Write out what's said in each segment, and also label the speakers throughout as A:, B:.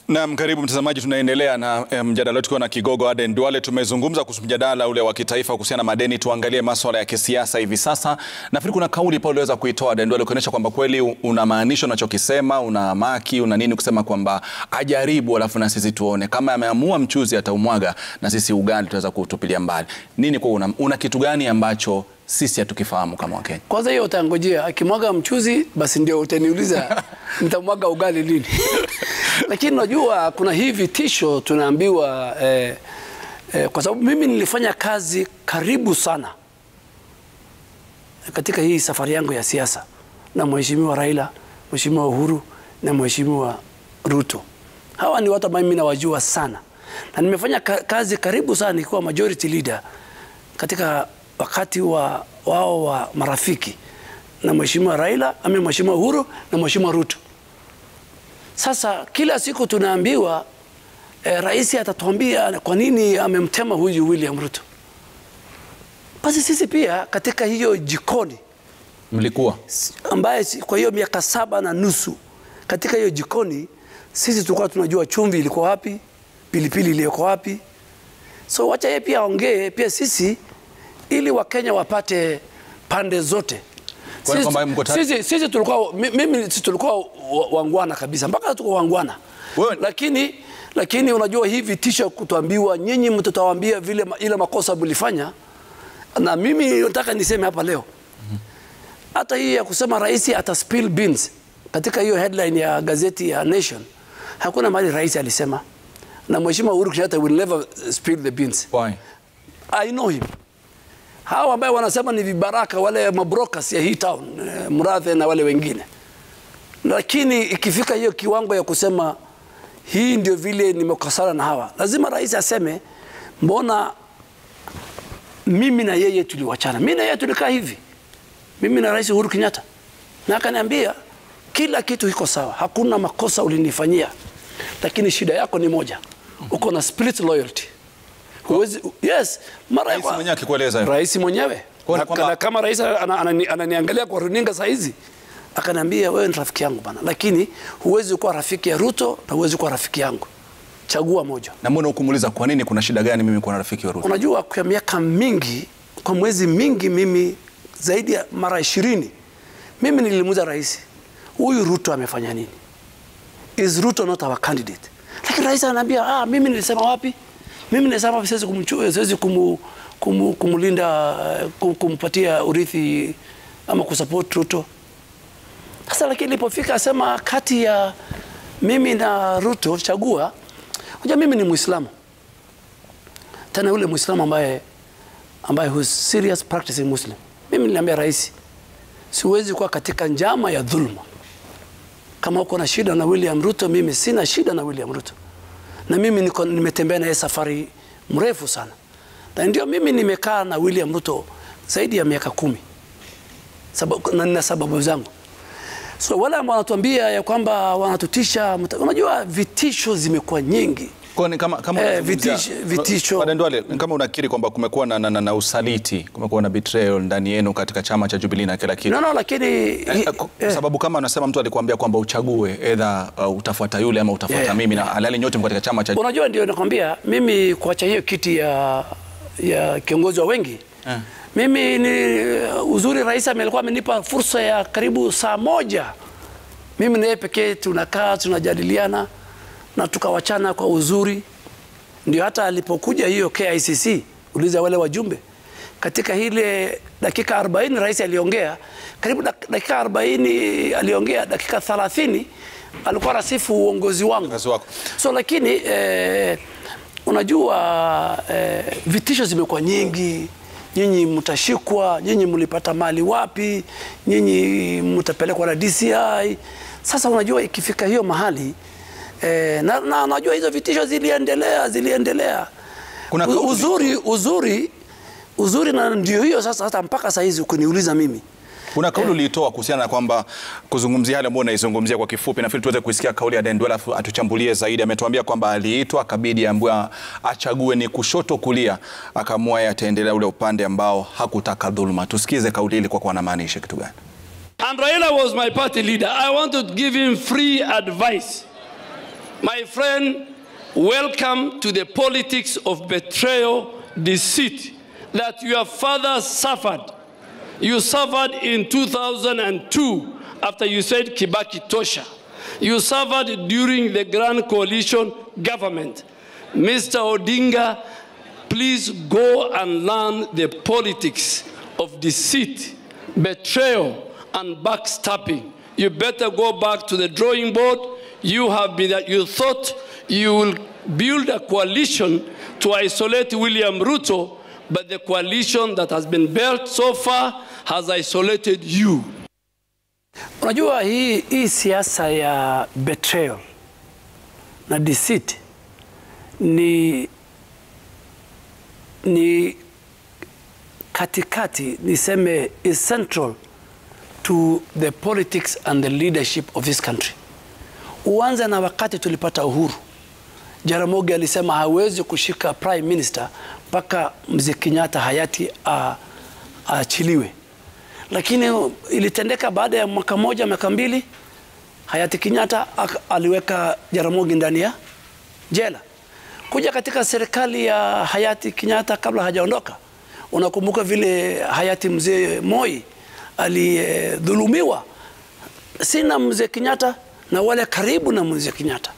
A: Naam, karibu mtazamaji, tunaendelea na mjadala wetu na Kigogo Aden Duale. Tumezungumza kuhusu mjadala ule wa kitaifa kuhusiana na madeni, tuangalie masuala ya kisiasa hivi sasa. Nafikiri kuna kauli pale uliweza kuitoa Aden Duale kuonyesha kwamba kweli unamaanisha unachokisema, una maki, una nini kusema kwamba ajaribu alafu na sisi tuone kama ameamua mchuzi ataumwaga na sisi ugali tutaweza kutupilia mbali. Nini kwa una kitu gani ambacho sisi hatukifahamu kama Wakenya?
B: Kwanza hiyo utangojea akimwaga mchuzi basi ndio utaniuliza nitamwaga ugali lini. Lakini unajua kuna hii vitisho tunaambiwa kwa sababu mimi nilifanya kazi karibu sana katika hii safari yangu ya siasa na Mheshimiwa Raila, Mheshimiwa Uhuru na Mheshimiwa Ruto. Hawa ni watu ambao mimi nawajua sana. Na nimefanya kazi karibu sana nikiwa majority leader katika wakati wao wa marafiki na Mheshimiwa Raila, Mheshimiwa Uhuru na Mheshimiwa Ruto. Sasa kila siku tunaambiwa rais atatuambia kwa nini amemtema huyu William Ruto. Basi sisi pia katika hiyo jikoni
A: mlikuwa
B: ambaye kwa hiyo miaka 7.5 katika hiyo jikoni sisi tulikuwa tunajua chumvi ilikuwa wapi, pilipili ilikuwa wapi. So wacha yeye pia ongee pia sisi ili Wakenya wapate pande zote. Sisi tulikuwa wangwana kabisa mpaka tuko wangwana. Lakini unajua hii vitisho kutuambiwa nyinyi mtatawaambia vile ile makosa mlifanya, na mimi nataka niseme hapa leo. Hata hii ya kusema rais ata spill beans katika hiyo headline ya gazeti ya Nation, hakuna mahali rais alisema. Na Mheshimiwa Uhuru Kenyatta will never spill the beans.
A: Why?
B: I know him. Hawa ambao wanasema ni vibaraka wale mabrokers ya hii town, Murathe na wale wengine. Lakini ikifika hiyo kiwango ya kusema hii ndio vile nimekosana na hawa, lazima rais aseme mbona mimi na yeye tuliwachana. Mimi na yeye tulikaa hivi. Mimi na Rais Uhuru Kenyatta. Na akaniambia kila kitu iko sawa. Hakuna makosa ulinifanyia. Lakini shida yako ni moja. Uko na split loyalty. Yes, mara
A: rais mwenyewe akikueleza.
B: Rais mwenyewe. Na kama rais ananiangalia kwa runinga saa hizi, akaniambia wewe ni rafiki yangu bana, lakini huwezi kuwa rafiki ya Ruto na huwezi kuwa rafiki yangu. Chagua moja.
A: Na mbona ukumuuliza kwa nini kuna shida gani mimi kuwa rafiki wa Ruto?
B: Unajua kwa miaka mingi, kwa mwezi mingi mimi zaidi ya mara 20 mimi nilimuuliza rais, huyu Ruto amefanya nini? Is Ruto not our candidate? Lakini rais ananiambia mimi nilisema wapi? Mimi nilisema siwezi kumulinda, kumpatia urithi ama kusupport Ruto. Sasa lakini ilipofika asema kati ya mimi na Ruto chagua. Unajua mimi ni Muislamu. Tena yule Muislamu ambaye who's serious practicing Muslim. Mimi niliambia rais, siwezi kuwa katika njama ya dhulma. Kama uko na shida na William Ruto, mimi sina shida na William Ruto. Na mimi nimetembea na yeye safari mrefu sana. Na ndio mimi nimekaa na William Ruto zaidi ya miaka 10. Na sababu zangu. So wale ambao wanatuambia ya kwamba wanatutisha, unajua vitisho zimekuwa nyingi.
A: Kwani kama
B: vitisho
A: Aden Duale, kama unakiri kwamba kumekuwa na usaliti, kumekuwa na betrayal ndani yenu katika chama cha Jubilee na kila kitu.
B: No, lakini
A: sababu kama anasema mtu alikwambia kwamba uchague either utafuata yule ama utafuata mimi, na halali nyote katika chama cha.
B: Unajua ndio nakwambia mimi kuacha hiyo kiti ya kiongozi wa wengi. Mimi ni uzuri rais alikuwa amenipa fursa ya karibu saa moja. Mimi na yeye pekee tunakaa tunajadiliana na tukawachana kwa uzuri. Ndio hata alipokuja hiyo KICC, uliza wale wajumbe. Katika ile dakika 40 rais aliongea, karibu dakika 40 aliongea, dakika 30 alikuwa rasifu uongozi wangu. So lakini unajua vitisho zimekuwa nyingi. Nyinyi mtashikwa, nyinyi mlipata mali wapi, nyinyi mtapelekwa na DCI. Sasa unajua ikifika hiyo mahali na najua hizo vitisho ziliendelea. Kuna uzuri na ndio hiyo sasa hata mpaka saa hizi ukiniuliza mimi.
A: Kuna kauli ulitoa kuhusiana na kwamba kuzungumzia yale ambayo unaizungumzia kwa kifupi, na tuweze kusikia kauli ya Aden Duale atuchambulie zaidi. Ametuambia kwamba aliitwa akabidi ambaye achague ni kushoto kulia, akaamua ataendelea ule upande ambao hakutaka dhuluma. Tusikize kauli ile kwa anamaanisha kitu gani.
C: And Raila was my party leader. I want to give him free advice. My friend, welcome to the politics of betrayal, deceit that your father suffered. You suffered in 2002 after you said Kibaki Tosha. You suffered during the Grand Coalition government. Mr. Odinga, please go and learn the politics of deceit, betrayal, and backstabbing. You better go back to the drawing board. You thought you will build a coalition to isolate William Ruto, but the coalition that has been built so far has isolated you.
B: Unajua hii siasa ya betrayal na deceit ni katikati, niseme is central to the politics and the leadership of this country. Uanze na wakati tulipata uhuru. Jaramogi alisema hawezi kushika prime minister mpaka Mzee Kenyatta hayati aachiliwe. Lakini ilitendeka baada ya mwaka moja, mwaka mbili, hayati Kenyatta aliweka Jaramogi ndani ya jela. Kuja katika serikali ya hayati Kenyatta kabla hajaondoka, unakumbuka vile hayati Mzee Moi alidhulumiwa. Sina Mzee Kenyatta na wale karibu na Mzee Kenyatta,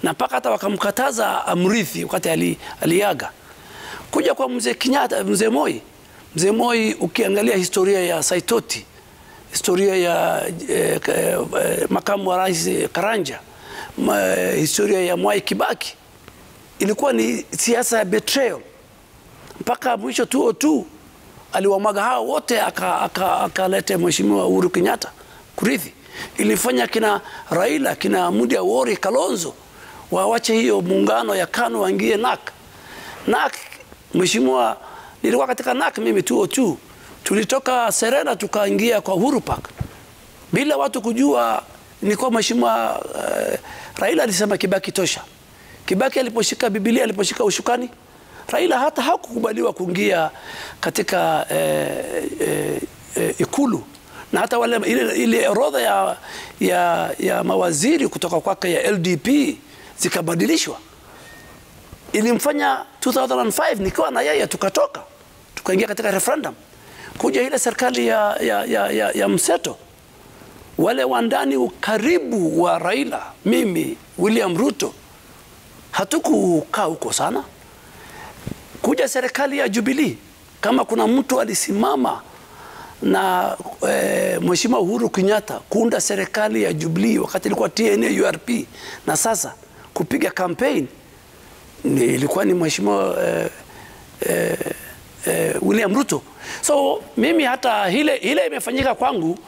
B: na mpaka hata wakamkataza amrithi wakati aliaga. Kuja kwa Mzee Kenyatta, Mzee Moi ukiangalia historia ya Saitoti, historia ya makamu wa rais Karanja, historia ya Mwai Kibaki, ilikuwa ni siasa ya betrayal. Mpaka mwisho 2002 aliwamwaga hao wote akalete Mheshimiwa Uhuru Kenyatta kurithi. Ilifanya kina Raila, kina Mudi Awori, Kalonzo waache hiyo muungano ya KANU waingie NAK. Mheshimiwa, nilikuwa katika NAK mimi 2002. Tulitoka Serena tukaingia kwa Uhuru Park bila watu kujua. Nilikuwa Mheshimiwa Raila alisema Kibaki tosha. Kibaki aliposhika Biblia, aliposhika ushukani, Raila hata hakukubaliwa kuingia katika ikulu. Na hata wale ile orodha ya mawaziri kutoka kwake ya LDP zikabadilishwa. Ilimfanya 2005 nikiwa na yeye tukaingia katika referendum. Kuja ile serikali ya mseto, wale wandani karibu wa Raila, mimi, William Ruto, hatukukaa huko sana. Kuja serikali ya Jubilee, kama kuna mtu alisimama na Mheshimiwa Uhuru Kenyatta kuunda serikali ya Jubilee wakati ilikuwa TNA URP, na sasa kupiga campaign ilikuwa ni Mheshimiwa William Ruto. So mimi hata ile imefanyika kwangu,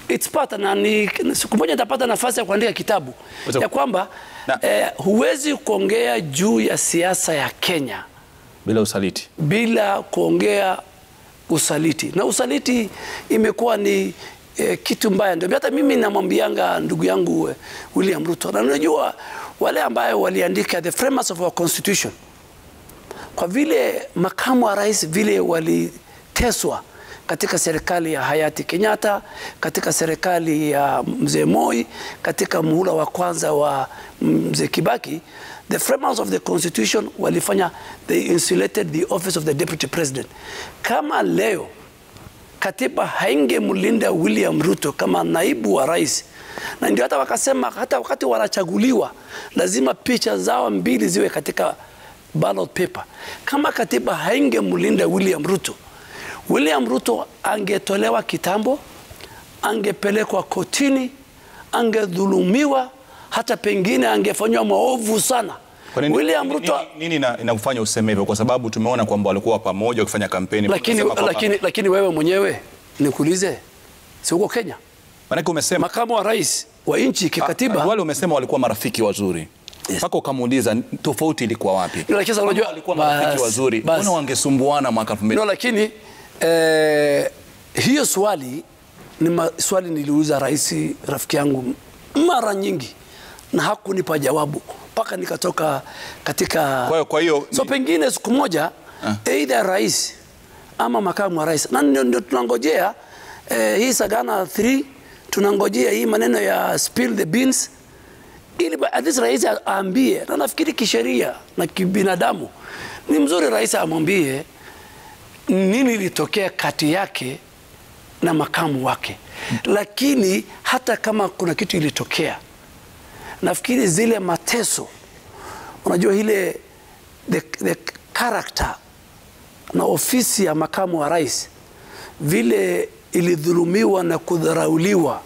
B: it's part, na siku moja nitapata nafasi ya kuandika kitabu ya kwamba huwezi kuongea juu ya siasa ya Kenya
A: bila usaliti,
B: bila kuongea usaliti. Na usaliti imekuwa ni kitu mbaya. Ndio hata mimi namwambianga ndugu yangu William Ruto, na unajua wale ambao waliandika the framers of our constitution, kwa vile makamu wa rais vile waliteswa katika serikali ya hayati Kenyatta, katika serikali ya Mzee Moi, katika muhula wa kwanza wa Mzee Kibaki, the framers of the constitution walifanya, they insulated the office of the deputy president. Kama leo katiba haingemlinda William Ruto kama naibu wa rais, na ndio hata wakasema hata wakati wanachaguliwa lazima picha zao mbili ziwe katika ballot paper. Kama katiba haingemlinda William Ruto angetolewa kitambo, angepelekwa kotini, angedhulumiwa, hata pengine angefanywa maovu sana. William Ruto
A: nini inakufanya useme hivyo? Kwa sababu tumeona kwamba walikuwa pamoja wakifanya kampeni.
B: Lakini wewe mwenyewe nikuulize, si uko Kenya?
A: Maana umesema
B: makamu wa rais wa nchi kikatiba,
A: wale umesema walikuwa marafiki wazuri. Mpaka ukamuuliza tofauti ilikuwa wapi?
B: Lakini unajua
A: walikuwa marafiki wazuri, mbona wangesumbuana mwaka 2000?
B: Lakini hiyo swali ni swali niliuliza rais, rafiki yangu, mara nyingi, na hakunipa jawabu mpaka nikatoka katika.
A: Kwa hiyo
B: so pengine siku moja either rais ama makamu wa rais, na ndio tunangojea hii Sagana 3, tunangojea hii maneno ya spill the beans ili at least rais aambie, na nafikiri kisheria na kibinadamu ni mzuri rais amwambie nini ilitokea kati yake na makamu wake. Lakini hata kama kuna kitu ilitokea, nafikiri zile mateso, unajua ile the character na ofisi ya makamu wa rais vile ilidhulumiwa na kudharauliwa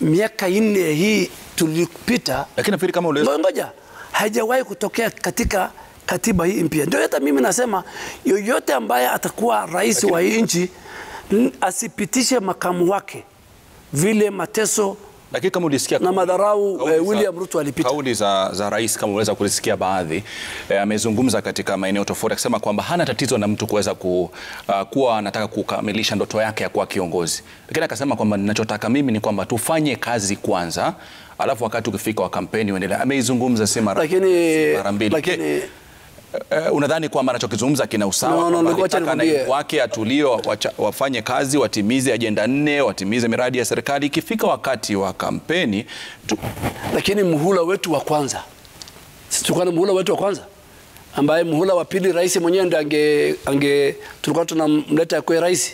B: miaka 4 hii tulipita,
A: lakini nafikiri kama
B: ngoja, haijawahi kutokea katika katiba hii mpya. Ndio hata mimi nasema yoyote ambaye atakuwa rais wa hii nchi asipitishe makamu wake vile mateso,
A: lakini kama ulisikia
B: na madharau William Ruto alipita.
A: Kauli za rais kama unaweza kulisikia baadhi, amezungumza katika maeneo tofauti akisema kwamba hana tatizo na mtu kuweza kuwa anataka kukamilisha ndoto yake ya kuwa kiongozi, lakini akasema kwamba ninachotaka mimi ni kwamba tufanye kazi kwanza, alafu wakati ukifika wa kampeni uendelee. Ameizungumza si mara mbili.
B: Lakini
A: unadhani kwamba anachokizungumza kina usawa? Wake atulio wafanye kazi, watimize ajenda 4, watimize miradi ya serikali, ikifika wakati wa kampeni
B: Lakini muhula wetu wa kwanza, tulikuwa na muhula wetu wa kwanza ambaye muhula wa pili rais mwenyewe ndiye tulikuwa tunamleta kwa rais.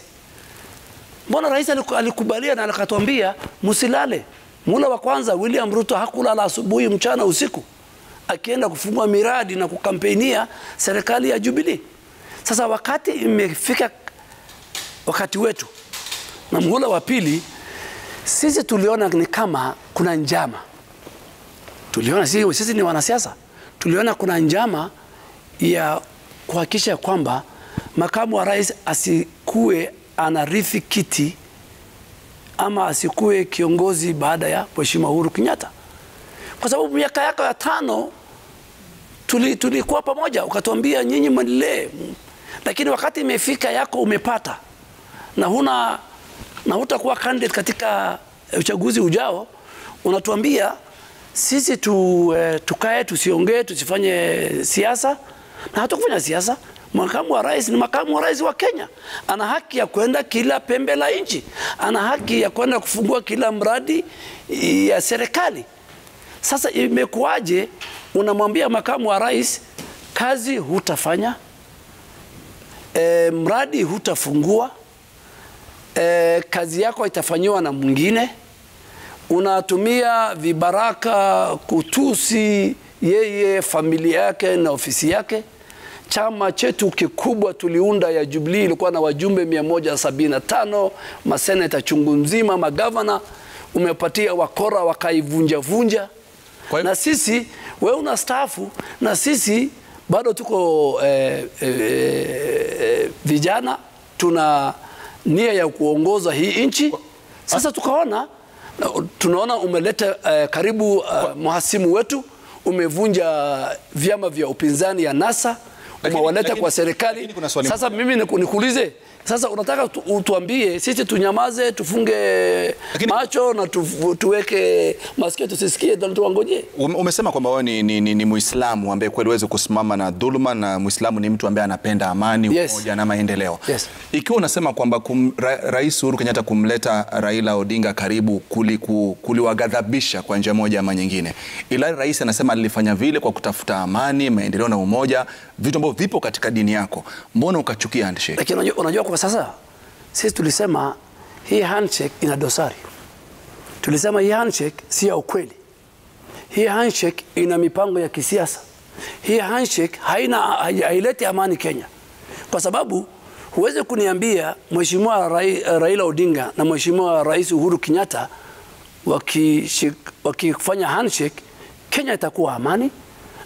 B: Mbona rais alikubalia na akatuambia msilale? Muhula wa kwanza William Ruto hakulala asubuhi, mchana, usiku, akienda kufungua miradi na kukampenia serikali ya Jubilee. Sasa wakati imefika wakati wetu na muhula wa pili, sisi tuliona ni kama kuna njama. Tuliona sisi ni wanasiasa, tuliona kuna njama ya kuhakikisha kwamba makamu wa rais asikue anarithi kiti ama asikue kiongozi baada ya Mheshimiwa Uhuru Kenyatta. Kwa sababu miaka yako ya 5 tulikuwa pamoja, ukatuambia nyinyi mwendelee. Lakini wakati imefika yako umepata na hutakuwa candidate katika uchaguzi ujao, unatuambia sisi tukae, tusiongee, tusifanye siasa. Na hatukufanya siasa. Makamu wa rais ni makamu wa rais wa Kenya. Ana haki ya kwenda kila pembe la nchi. Ana haki ya kwenda kufungua kila mradi ya serikali. Sasa imekuwaje unamwambia makamu wa rais kazi hutafanya, mradi hutafungua, kazi yako itafanywa na mwingine, unatumia vibaraka kutusi yeye, familia yake na ofisi yake. Chama chetu kikubwa tuliunda ya Jubilee ilikuwa na wajumbe 175, maseneta chungu nzima, magavana umepatia wakora wakaivunja. Na sisi wewe unastaafu na sisi bado tuko vijana, tuna nia ya kuongoza hii nchi. Sasa tunaona umeleta karibu mhasimu wetu, umevunja vyama vya upinzani ya NASA, umewaleta kwa serikali. Sasa mimi nikuulize, sasa unataka utuambie sisi tunyamaze, tufunge macho na tuweke masikio tusisikie ndio tuangoje?
A: Umesema kwamba wewe ni Muislamu ambaye kweli huwezi kusimama na dhuluma, na Muislamu ni mtu ambaye anapenda amani, umoja na maendeleo. Ikiwa unasema kwamba Rais Uhuru Kenyatta kumleta Raila Odinga karibu kuliwaghadhabisha kwa njia moja ama nyingine, ila rais anasema alifanya vile kwa kutafuta amani, maendeleo na umoja, vitu ambavyo vipo katika dini yako, mbona ukachukia handshake?
B: Lakini unajua kwa sasa sisi tulisema hii handshake ina dosari. Tulisema hii handshake si ya ukweli. Hii handshake ina mipango ya kisiasa. Hii handshake haileti amani Kenya. Kwa sababu huwezi kuniambia Mheshimiwa Raila Odinga na Mheshimiwa Rais Uhuru Kenyatta wakifanya handshake Kenya itakuwa amani,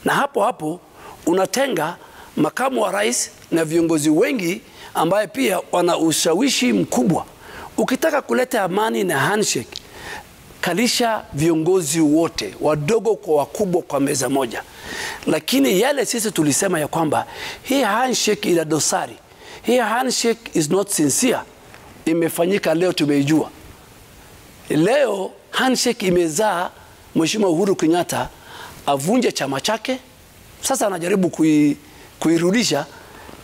B: na hapo unatenga makamu wa rais na viongozi wengi ambaye pia wana ushawishi mkubwa. Ukitaka kuleta amani na handshake, kalisha viongozi wote, wadogo kwa wakubwa, kwa meza moja. Lakini yale sisi tulisema ya kwamba hii handshake ina dosari, hii handshake is not sincere, imefanyika leo tumeijua. Leo handshake imezaa Mheshimiwa Uhuru Kenyatta avunje chama chake. Sasa anajaribu kuirudisha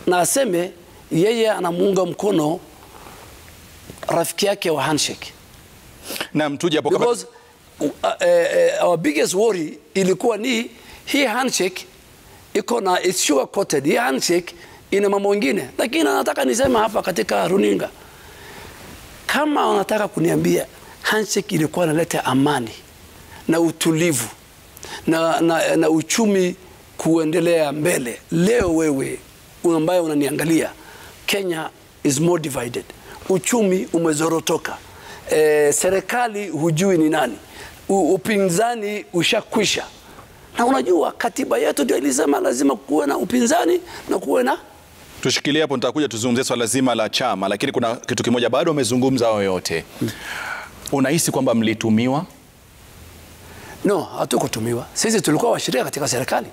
B: na aseme yeye anamuunga mkono rafiki yake wa handshake.
A: Na mtuje hapo
B: because our biggest worry ilikuwa ni hii handshake iko na it's sugar coated. Hii handshake ina mambo mengine, lakini nataka nisema hapa katika runinga, kama wanataka kuniambia handshake ilikuwa inaleta amani na utulivu na uchumi kuendelea mbele, leo wewe ambaye unaniangalia, Kenya is more divided. Uchumi umezorotoka. Serikali hujui ni nani. Upinzani ushakwisha. Na unajua katiba yetu ndio ilisema lazima kuwe na upinzani na kuwe na...
A: Tushikilie hapo, nitakuja tuzungumzie swala lazima la chama, lakini kuna kitu kimoja bado umezungumza wao yote. Unahisi kwamba mlitumiwa?
B: No, hatukutumiwa. Sisi tulikuwa washirika katika serikali.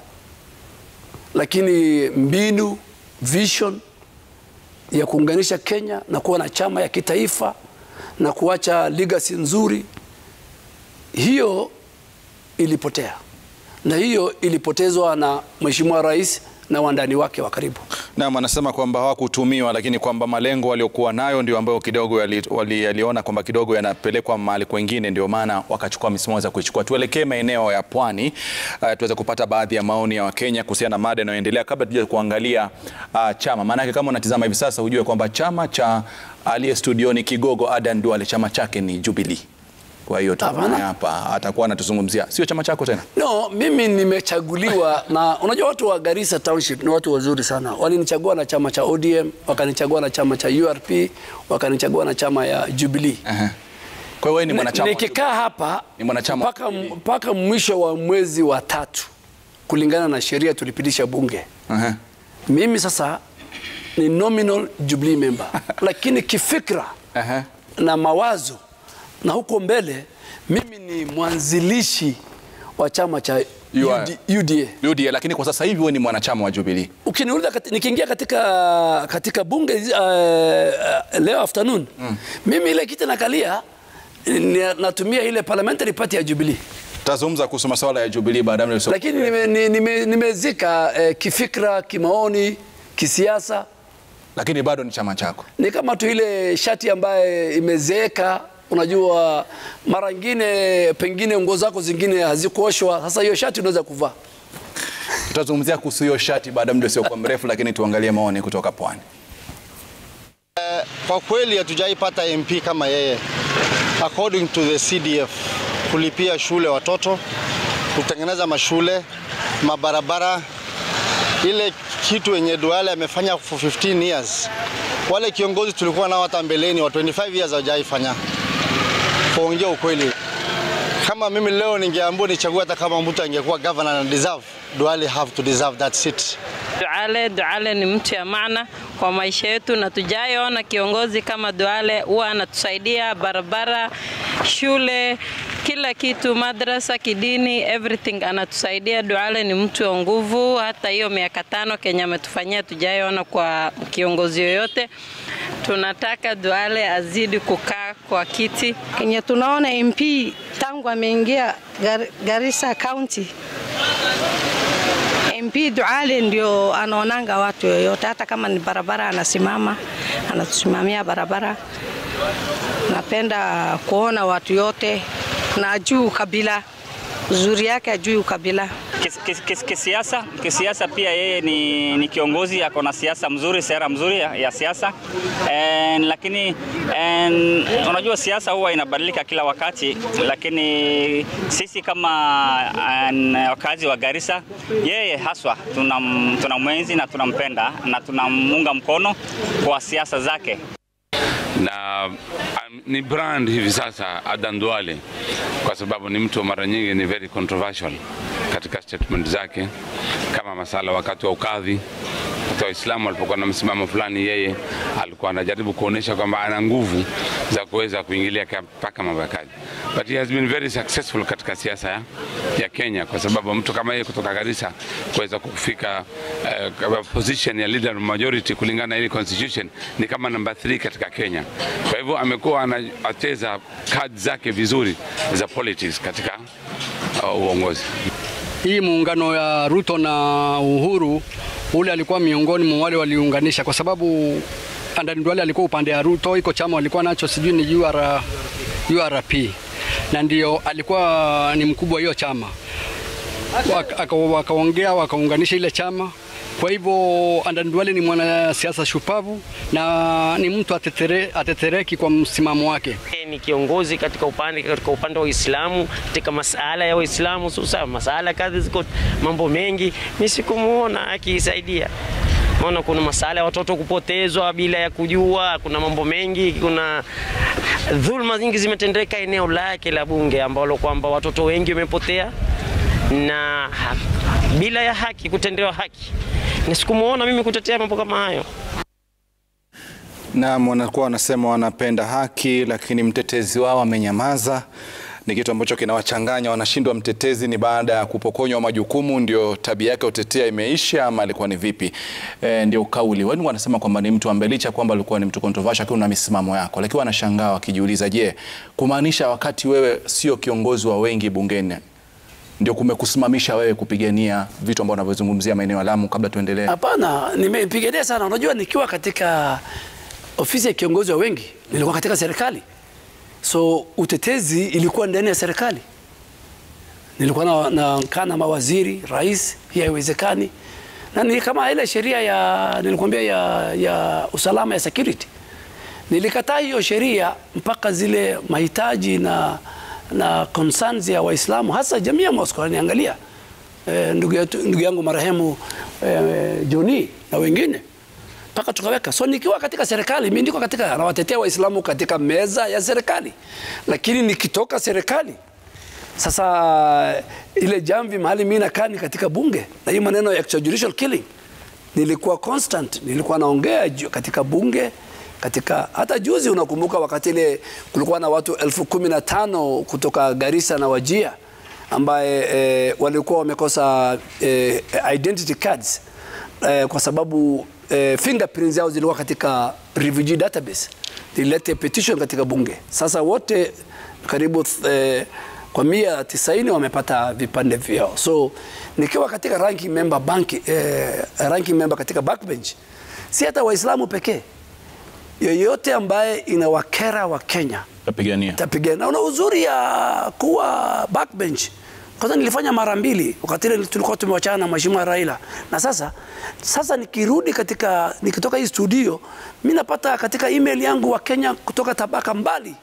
B: Lakini mbinu, vision ya kuunganisha Kenya na kuwa na chama ya kitaifa na kuacha legacy nzuri, hiyo ilipotea. Na hiyo ilipotezwa na Mheshimiwa Rais na wandani wake wa karibu.
A: Naam, anasema kwamba hawakutumiwa, lakini kwamba malengo waliokuwa nayo ndio ambayo kidogo waliona kwamba kidogo yanapelekwa mahali kwingine, ndio maana wakachukua misimamo za kuichukua. Tuelekee maeneo ya pwani tuweze kupata baadhi ya maoni ya Wakenya kuhusiana na mada inayoendelea kabla tuje kuangalia chama. Maana yake kama unatizama hivi sasa ujue kwamba chama cha aliye studioni Kigogo Aden Duale, chama chake ni Jubilee. Kwa hiyo hapa atakuwa anatuzungumzia. Sio chama chako tena?
B: No, mimi nimechaguliwa na unajua watu wa Garissa Township ni watu wazuri sana. Walinichagua na chama cha ODM, wakanichagua na chama cha URP, wakanichagua na chama ya Jubilee.
A: Kwa hiyo ni mwanachama.
B: Nikikaa hapa
A: ni mwanachama
B: mpaka mwisho wa mwezi wa 3 kulingana na sheria tulipitisha bunge. Mimi sasa ni nominal Jubilee member. Lakini kifikra na mawazo na huko mbele mimi ni mwanzilishi wa chama cha UDA.
A: Lakini kwa sasa hivi wewe ni mwanachama wa Jubilee.
B: Ukiniuliza nikiingia katika bunge leo afternoon, mimi ile kiti nakalia natumia ile parliamentary party ya Jubilee.
A: Tazungumza kuhusu masuala ya Jubilee baadaye.
B: Lakini nimezika kifikra, kimaoni, kisiasa.
A: Lakini bado ni chama chako.
B: Ni kama tu ile shati ambaye imezeeka. Unajua mara nyingine pengine nguo zako zingine hazikuoshwa, sasa hiyo shati unaweza kuvaa.
A: Tutazungumzia kuhusu hiyo shati baada muda sio kwa mrefu, lakini tuangalie maoni kutoka pwani.
D: Kwa kweli hatujaipata MP kama yeye. According to the CDF, kulipia shule watoto, kutengeneza mashule, mabarabara, ile kitu yenye Duale amefanya for 15 years. Wale kiongozi tulikuwa nao hata mbeleni wa 25 years hawajaifanya. Kuongea ukweli, kama mimi leo ningeambiwa nichague hata kama mtu angekuwa governor na deserve, Duale have to deserve that seat.
E: Duale ni mtu ya maana kwa maisha yetu, na tujayoona kiongozi kama Duale. Huwa anatusaidia barabara, shule, kila kitu, madrasa, kidini, everything anatusaidia. Duale ni mtu wa nguvu. Hata hiyo miaka 5 Kenya ametufanyia tujayoona kwa kiongozi yoyote. Tunataka Duale azidi kukaa kwa kiti.
F: Kenya tunaona MP tangu ameingia Garissa County, MP Duale ndio anaonanga watu yoyote, hata kama ni barabara anasimama, anatusimamia barabara. Napenda kuona watu yote na ajui kabila, uzuri yake ajui kabila.
G: Kisiasa pia yeye ni kiongozi, ako na siasa mzuri, sera mzuri ya siasa. Lakini unajua siasa huwa inabadilika kila wakati, lakini sisi kama wakazi wa Garissa, yeye haswa tunamwenzi na tunampenda na tunamunga mkono kwa siasa zake.
H: Na ni brand hivi sasa Aden Duale, kwa sababu ni mtu mara nyingi ni very controversial katika statement zake, kama masala wakati wa ukadhi. Hata Waislamu walipokuwa na msimamo fulani, yeye alikuwa anajaribu kuonesha kwamba ana nguvu za kuweza kuingilia mpaka mambo ya kadhi. But he has been very successful katika siasa ya Kenya, kwa sababu mtu kama yeye kutoka Garissa kuweza kufika position ya leader majority kulingana na ile constitution ni kama number 3 katika Kenya. Kwa hivyo amekuwa anacheza cards zake vizuri za politics katika uongozi.
I: Hii muungano ya Ruto na Uhuru, ule alikuwa miongoni mwa wale waliunganisha, kwa sababu Aden Duale alikuwa upande ya Ruto, iko chama walikuwa nacho sijui ni URP. na ndio alikuwa ni mkubwa hiyo chama. Wakaongea wakaunganisha ile chama. Kwa hivyo Aden Duale ni mwanasiasa shupavu na ni mtu atetereki kwa msimamo wake.
J: Ni kiongozi katika upande wa Uislamu, katika masuala ya Uislamu, sasa masuala kadhi ziko mambo mengi, mimi sikumuona akisaidia. Maana kuna masuala ya watoto kupotezwa bila ya kujua, kuna mambo mengi, kuna dhulma nyingi zimetendeka eneo lake la bunge ambalo kwamba watoto wengi wamepotea na bila ya haki kutendewa haki. Nisikumuona mimi kutetea mambo kama hayo.
A: Na wanakuwa wanasema wanapenda haki, lakini mtetezi wao amenyamaza. Ni kitu ambacho kinawachanganya, wanashindwa mtetezi ni baada ya kupokonywa majukumu ndio tabia yake utetea imeisha ama alikuwa ni vipi? Ndio kauli. Wao wanasema kwamba ni mtu ambaye licha kwamba alikuwa ni mtu controversial akiwa na misimamo yako, lakini wanashangaa wakijiuliza, je, kumaanisha wakati wewe sio kiongozi wa wengi bungeni ndio kumekusimamisha wewe kupigania vitu ambavyo unavyozungumzia maeneo ya Lamu? Kabla tuendelee.
B: Hapana, nimepigania sana. Unajua nikiwa katika ofisi ya kiongozi wa wengi, nilikuwa katika serikali. So utetezi ilikuwa ndani ya serikali. Nilikuwa na kana mawaziri, rais, haiwezekani. Na ni kama ile sheria ya nilikwambia ya usalama ya security. Nilikataa hiyo sheria mpaka zile mahitaji na concerns ya Waislamu hasa jamii ya Moscow niangalia. Ndugu yangu marehemu Johnny na wengine mpaka tukaweka. So nikiwa katika serikali, mimi niko katika nawatetea Waislamu katika meza ya serikali. Lakini nikitoka serikali, sasa ile jamvi mahali mimi nakaa ni katika bunge. Na hii maneno ya extrajudicial killing nilikuwa constant, nilikuwa naongea katika bunge, katika hata juzi unakumbuka wakati ile kulikuwa na watu 15,000 kutoka Garissa na Wajir ambaye walikuwa wamekosa identity cards kwa sababu fingerprints yao zilikuwa katika refugee database. Nilileta petition katika bunge. Sasa wote karibu kwa 190 wamepata vipande vyao. So nikiwa katika ranking member katika backbench, si hata Waislamu pekee, yoyote ambaye inawakera wa Kenya tapigania. Una uzuri ya kuwa backbench. Kwanza nilifanya mara 2 wakati ile tulikuwa tumewachana na Mheshimiwa Raila. Na sasa nikitoka hii studio, mimi napata katika email yangu wa Kenya kutoka tabaka mbali,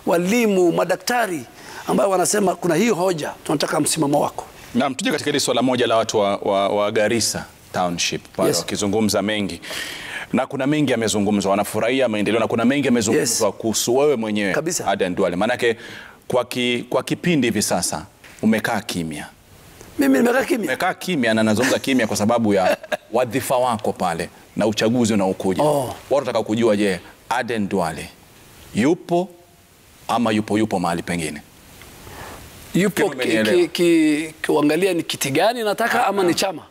B: walimu, madaktari ambao wanasema kuna hii hoja, tunataka msimamo wako.
A: Naam, tuje katika ile swala moja la watu wa Garissa Township pale wakizungumza mengi. Na kuna mengi yamezungumzwa, wanafurahia maendeleo, na kuna mengi yamezungumzwa kuhusu wewe mwenyewe Aden Duale. Manake kwa kipindi hivi sasa umekaa kimya.
B: Mimi nimekaa kimya.
A: Umekaa kimya, na nazungumza kimya kwa sababu ya wadhifa wako pale na uchaguzi unaokuja. Watu wanataka kujua, je, Aden Duale yupo ama yupo mahali pengine?
B: Yupo kuangalia ni kiti gani nataka ama ni chama?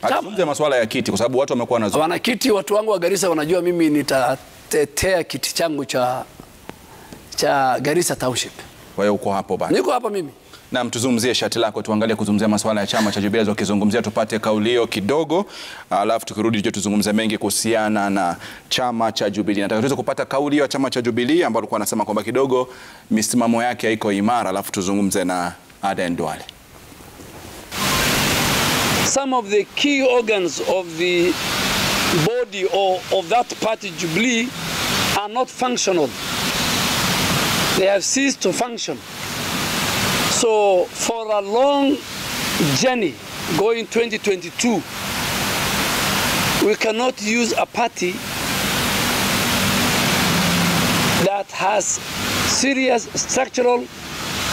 A: Atuzungumze masuala ya kiti kwa sababu watu wamekuwa nazo.
B: Wana kiti, watu wangu wa Garissa wanajua mimi nitatetea kiti changu cha Garissa Township.
A: Kwa hiyo uko hapo bana.
B: Niko hapa mimi.
A: Na mtuzungumzie shati lako, tuangalie kuzungumzia masuala ya chama cha Jubilee wakizungumzia, tupate kaulio kidogo, alafu tukirudi tuzungumze mengi kuhusiana na chama cha Jubilee. Nataka tuweze kupata kaulio ya chama cha Jubilee ambao alikuwa anasema kwamba kidogo misimamo yake haiko imara, alafu tuzungumze na Aden Duale.
B: Some of the key organs of the body of that party Jubilee are not functional. They have ceased to function. So for a long journey going 2022, we cannot use a party that has serious structural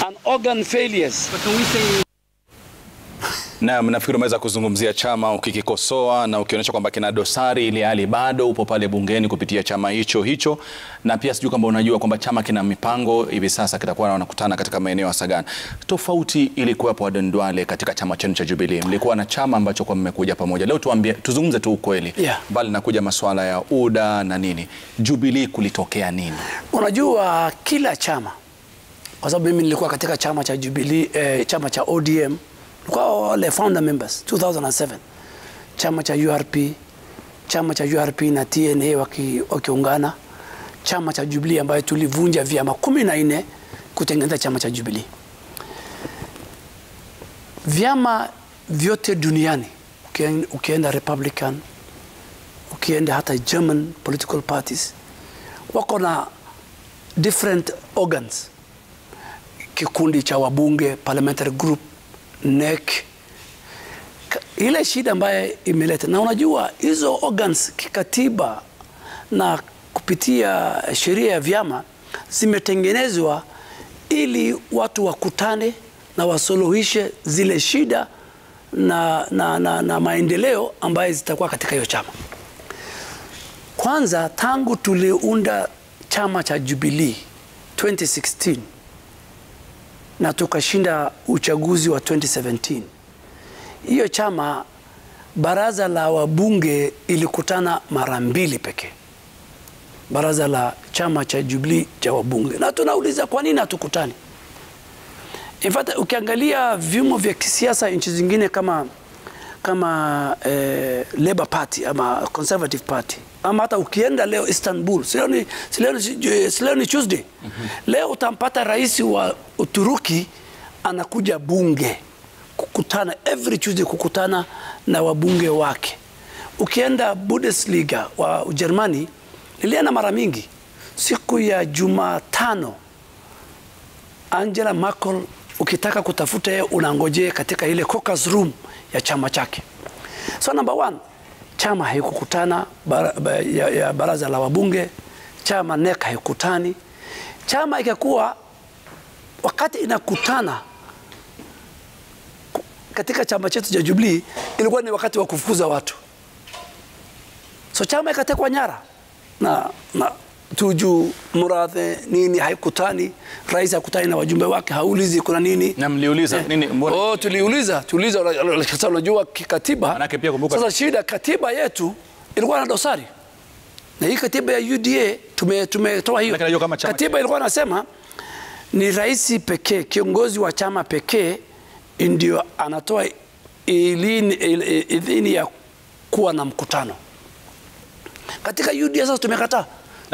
B: and organ failures.
I: But can we say
A: na mnafikiri umeweza kuzungumzia chama ukikikosoa na ukionyesha kwamba kina dosari, ili hali bado upo pale bungeni kupitia chama hicho, na pia sijui kama unajua kwamba chama kina mipango hivi sasa kitakuwa wanakutana katika maeneo ya Sagana. Tofauti ilikuwa hapo Aden Duale katika chama chenu cha Jubilee. Mlikuwa na chama ambacho kwa mmekuja pamoja. Leo tuzungumze tu ukweli. Bali nakuja masuala ya UDA na nini. Jubilee kulitokea nini?
B: Unajua kila kwa sababu mimi nilikuwa katika chama cha Jubilee, chama cha ODM kwa wale founder members 2007, chama cha URP na TNA wakiungana, chama cha Jubilee ambayo tulivunja vyama 14 kutengeneza chama cha Jubilee. Vyama vyote duniani, ukienda Republican, ukienda hata German political parties, wako na different organs. Kikundi cha wabunge, parliamentary group, NEC. Ile shida ambayo imeleta, na unajua hizo organs kikatiba na kupitia sheria ya vyama zimetengenezwa ili watu wakutane na wasuluhishe zile shida na maendeleo ambayo zitakuwa katika hiyo chama. Kwanza, tangu tuliunda chama cha Jubilee 2016 na tukashinda uchaguzi wa 2017, hiyo chama, baraza la wabunge ilikutana mara 2 pekee. Baraza la chama cha Jubilee cha wabunge. Na tunauliza kwa nini hatukutani? In fact, ukiangalia vyama vya kisiasa nchi zingine kama Labour Party ama Conservative Party, ama hata ukienda leo Istanbul, leo ni Tuesday. Leo utampata rais wa Uturuki anakuja bunge kukutana every Tuesday, kukutana na wabunge wake. Ukienda Bundesliga wa Ujerumani, nilienda mara mingi. Siku ya Jumatano, Angela Merkel, ukitaka kutafuta yeye unangojea katika ile caucus room ya chama chake. So number 1, chama haikukutana ya baraza la wabunge, chama NEC haikutani. Chama ikakuwa wakati inakutana katika chama chetu cha Jubilee, ilikuwa ni wakati wa kufukuza watu. So chama ikatekwa nyara na Tuju, Murathe, nini haikutani, rais hakutani na wajumbe wake, haulizi kuna nini.
A: Na mliuliza nini?
B: Tuliuliza, unajua kikatiba. Sasa shida, katiba yetu ilikuwa na dosari. Na hii katiba ya UDA tumetoa hiyo. Katiba ilikuwa nasema ni rais pekee, kiongozi wa chama pekee ndio anatoa idhini ya kuwa na mkutano. Katika UDA sasa tumekataa.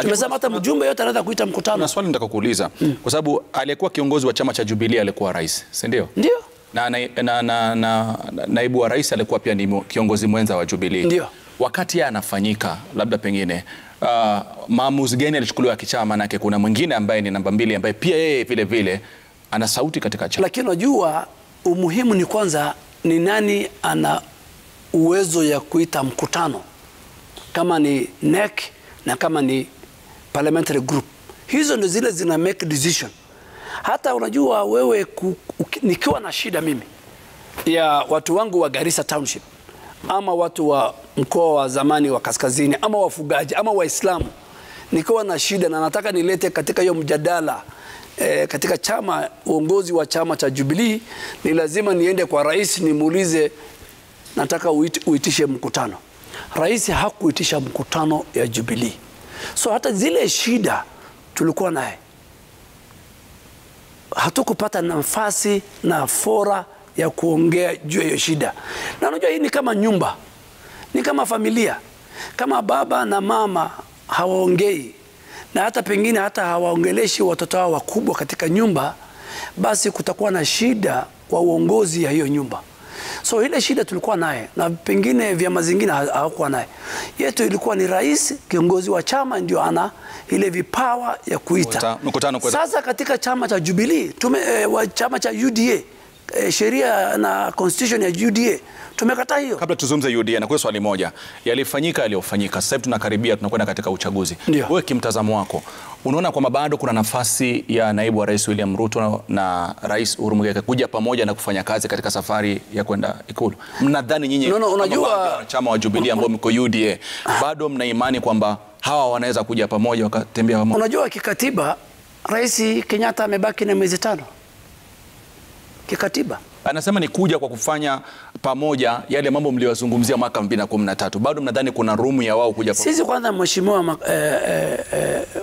B: Tumesema hata mjumbe yote anaweza kuita mkutano.
A: Na swali nataka kuuliza, kwa sababu aliyekuwa kiongozi wa chama cha Jubilee alikuwa rais, si ndio?
B: Ndio.
A: Na naibu wa rais alikuwa pia ni kiongozi mwenza wa Jubilee.
B: Ndio.
A: Wakati anafanyika, labda pengine maamuzi gani alichukuliwa ya kichama? Manake kuna mwingine ambaye ni namba 2 ambaye pia yeye vile vile ana sauti katika chama.
B: Lakini unajua umuhimu ni kwanza ni nani ana uwezo ya kuita mkutano, kama ni NEC na kama ni parliamentary group. Hizo ndio zile zina make decision. Hata unajua wewe nikiwa na shida mimi ya watu wangu wa Garissa Township, ama watu wa mkoa wa zamani wa Kaskazini, ama wafugaji, ama Waislamu, nikiwa na shida na nataka nilete katika hiyo mjadala katika chama, uongozi wa chama cha Jubilee, ni lazima niende kwa rais nimuulize, nataka uitishe mkutano. Rais hakuitisha mkutano ya Jubilee. So hata zile shida tulikuwa naye, hatukupata nafasi na fora ya kuongea juu ya shida. Na unajua hii ni kama nyumba, ni kama familia. Kama baba na mama hawaongei, na hata pengine hata hawaongeleshi watoto wao wakubwa katika nyumba, basi kutakuwa na shida wa uongozi ya hiyo nyumba. So ile shida tulikuwa naye, na pengine vyama zingine hawakuwa naye. Yetu ilikuwa ni rais, kiongozi wa chama, ndio ana ile vipawa ya kuita
A: mkutano.
B: Sasa katika chama cha Jubilee, chama cha UDA, sheria na constitution ya UDA tumekataa hiyo.
A: Kabla tuzungumze UDA, na kwa swali moja, yalifanyika yaliyofanyika, sasa tunakaribia, tunakwenda katika uchaguzi. Wewe kimtazamo wako, unaona kwamba bado kuna nafasi ya naibu wa rais William Ruto na rais Uhuru Muigai kuja pamoja na kufanya kazi katika safari ya kwenda Ikulu? Mnadhani nyinyi
B: unajua
A: chama wa Jubilee ambao mko UDA bado mna imani kwamba hawa wanaweza kuja pamoja wakatembea pamoja?
B: Unajua kikatiba Rais Kenyatta amebaki na miezi 5. Kikatiba
A: anasema ni kuja kwa kufanya pamoja yale mambo mliyozungumzia mwaka 2013. Bado mnadhani kuna room ya wao kuja pamoja?
B: Sisi kwanza, mheshimiwa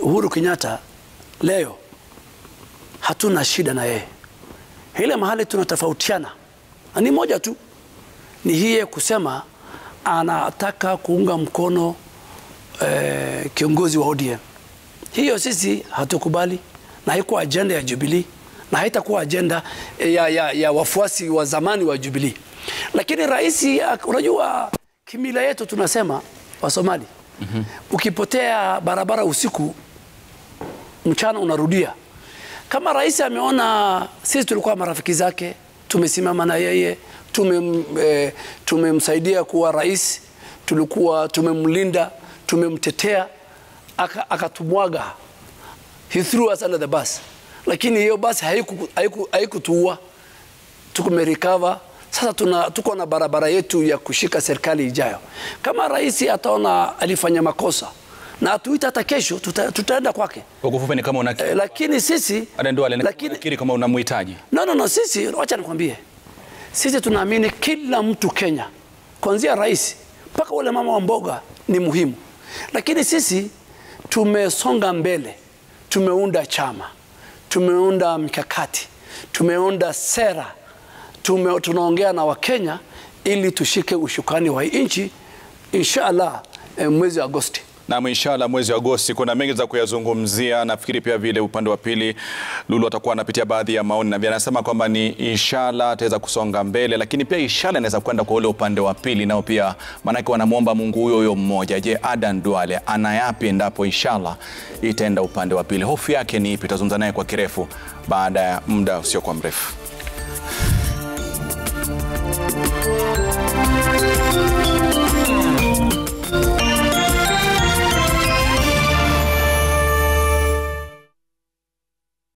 B: Uhuru Kenyatta leo hatuna shida na yeye. Ile mahali tunatofautiana ni moja tu, ni hiye kusema anataka kuunga mkono kiongozi wa ODM. Hiyo sisi hatukubali na haikuwa agenda ya Jubilee, na haitakuwa agenda ya wafuasi wa zamani wa Jubilee. Lakini rais, unajua kimila yetu tunasema wa Somali, ukipotea barabara usiku, mchana unarudia. Kama rais ameona sisi tulikuwa marafiki zake, tumesimama na yeye, tumemsaidia kuwa rais, tumemlinda, tumemtetea, akatumwaga. He threw us under the bus. Lakini hiyo basi haikutuua. Tumerecover. Sasa tuko na barabara yetu ya kushika serikali ijayo. Kama rais ataona alifanya makosa na atuita hata kesho, tutaenda kwake.
A: Kwa kufupi ni kama
B: lakini sisi
A: lakini kama unamhitaji.
B: No, sisi wacha nikwambie. Sisi tunaamini kila mtu Kenya, kuanzia rais mpaka wale mama wa mboga ni muhimu. Lakini sisi tumesonga mbele. Tumeunda chama, tumeunda mikakati, tumeunda sera, tunaongea na Wakenya ili tushike ushukani wa nchi inshallah mwezi Agosti.
A: Na inshallah mwezi Agosti kuna mengi za kuyazungumzia. Nafikiri pia vile upande wa pili Lulu atakuwa anapitia baadhi ya maoni, na anasema kwamba ni inshallah ataweza kusonga mbele, lakini pia inshallah inaweza kwenda kwa ule upande wa pili nao pia, maana wanamuomba Mungu huyo mmoja. Je, Adan Duale ana yapi endapo inshallah itaenda upande wa pili? Hofu yake ni ipi? Tutazungumza naye kwa kirefu baada ya muda usio kwa mrefu.